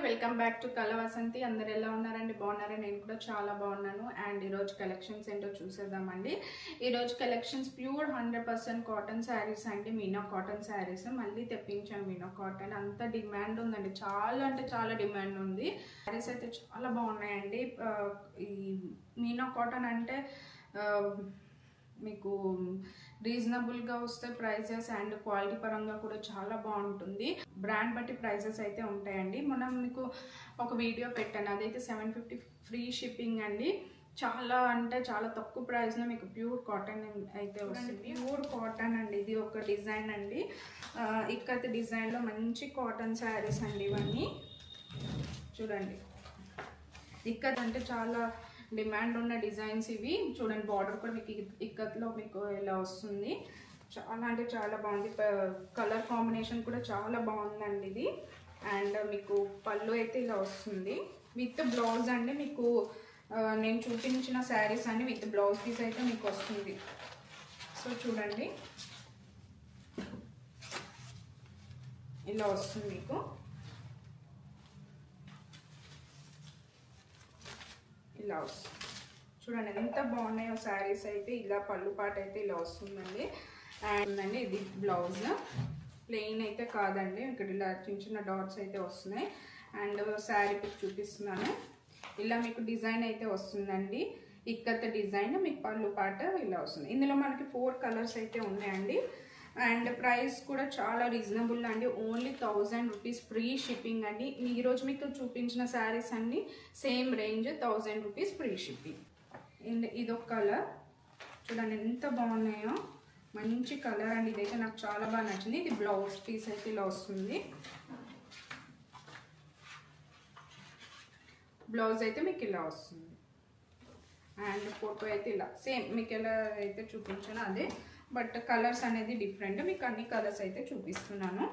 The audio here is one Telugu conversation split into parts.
వెల్కమ్ బ్యాక్ టు కళ వసంతి. అందరు ఎలా ఉన్నారండి? బాగున్నారా? నేను కూడా చాలా బాగున్నాను. అండ్ ఈరోజు కలెక్షన్స్ ఏంటో చూసేద్దామండి. ఈరోజు కలెక్షన్స్ ప్యూర్ 100% కాటన్ శారీస్ అండి. మీనా కాటన్ శారీస్ మళ్ళీ తెప్పించాను. మీనా కాటన్ అంత డిమాండ్ ఉందండి, చాలా అంటే చాలా డిమాండ్ ఉంది. శారీస్ అయితే చాలా బాగున్నాయండి. ఈ మీనా కాటన్ అంటే మీకు రీజనబుల్గా వస్తే ప్రైజెస్ అండ్ క్వాలిటీ పరంగా కూడా చాలా బాగుంటుంది. బ్రాండ్ బట్టి ప్రైజెస్ అయితే ఉంటాయండి. మనం మీకు ఒక వీడియో పెట్టాను, అదైతే 750 ఫ్రీ షిప్పింగ్ అండి. చాలా అంటే చాలా తక్కువ ప్రైస్లో మీకు ప్యూర్ కాటన్ అయితే వస్తుంది. ప్యూర్ కాటన్ అండి. ఇది ఒక డిజైన్ అండి, ఇక్కత్ డిజైన్లో మంచి కాటన్ శారీస్ అండి. ఇవన్నీ చూడండి, ఇక్కత్ అంటే చాలా డిమాండ్ ఉన్న డిజైన్స్ ఇవి. చూడండి, బార్డర్ కూడా మీకు ఇక్కత్లో మీకు ఇలా వస్తుంది. చాలా అంటే చాలా బాగుంది. కలర్ కాంబినేషన్ కూడా చాలా బాగుందండి ఇది. అండ్ మీకు పళ్ళు అయితే ఇలా వస్తుంది విత్ బ్లౌజ్ అండి. మీకు నేను చూపించిన శారీస్ అన్ని విత్ బ్లౌజ్ పీస్ అయితే మీకు వస్తుంది. సో చూడండి, ఇలా వస్తుంది మీకు. ఇలా వస్తుంది చూడండి, ఎంత బాగున్నాయో శారీస్ అయితే. ఇలా పళ్ళు పాట అయితే ఇలా వస్తుందండి. అండ్ అండి ఇది బ్లౌజ్ ప్లెయిన్ అయితే కాదండి, ఇక్కడ ఇలా చిన్న చిన్న డాట్స్ అయితే వస్తున్నాయి. అండ్ శారీ పిక్ చూపిస్తున్నాను. ఇలా మీకు డిజైన్ అయితే వస్తుందండి, ఇక్కత డిజైన్. మీకు పళ్ళు పాట ఇలా వస్తుంది. ఇందులో మనకి 4 కలర్స్ అయితే ఉన్నాయండి. అండ్ ప్రైస్ కూడా చాలా రీజనబుల్ అండి. ఓన్లీ 1000 రూపీస్ ఫ్రీ షిప్పింగ్ అండి. ఈరోజు మీకు చూపించిన శారీస్ అన్ని same range, 1000 rupees free shipping. ఇదొక కలర్ చూడండి, ఎంత బాగున్నాయో. మంచి కలర్ అండి. ఇదైతే నాకు చాలా బాగా నచ్చింది. ఇది బ్లౌజ్ పీస్ అయితే ఇలా వస్తుంది. బ్లౌజ్ అయితే మీకు ఇలా వస్తుంది. అండ్ ఫోటో అయితే ఇలా సేమ్ మీకు ఎలా అయితే చూపించానో అదే, బట్ కలర్స్ అనేది డిఫరెంట్. మీకు అన్ని కలర్స్ అయితే చూపిస్తున్నాను.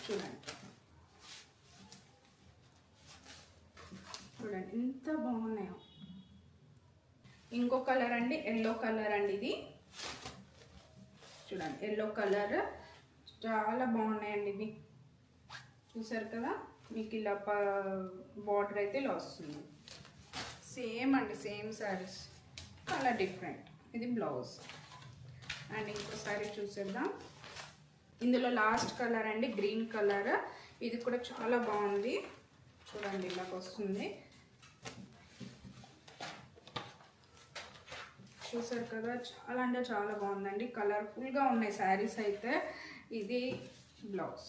చూడండి చూడండి ఎంత బాగున్నాయో. ఇంకో కలర్ అండి, ఎల్లో కలర్ అండి. ఇది చూడండి, ఎల్లో కలర్ చాలా బాగున్నాయండి. ఇవి చూసారు కదా, మీకు ఇలా బార్డర్ అయితే ఇలా వస్తుంది. సేమ్ అండి, సేమ్ శారీస్, కలర్ డిఫరెంట్. ఇది బ్లౌజ్. అండ్ ఇంకోసారి చూసేద్దాం. ఇందులో లాస్ట్ కలర్ అండి, గ్రీన్ కలర్. ఇది కూడా చాలా బాగుంది. చూడండి, ఇలాగ వస్తుంది. చూసారు కదా, చాలా అంటే చాలా బాగుందండి. కలర్ఫుల్గా ఉన్నాయి శారీస్ అయితే. ఇది బ్లౌజ్.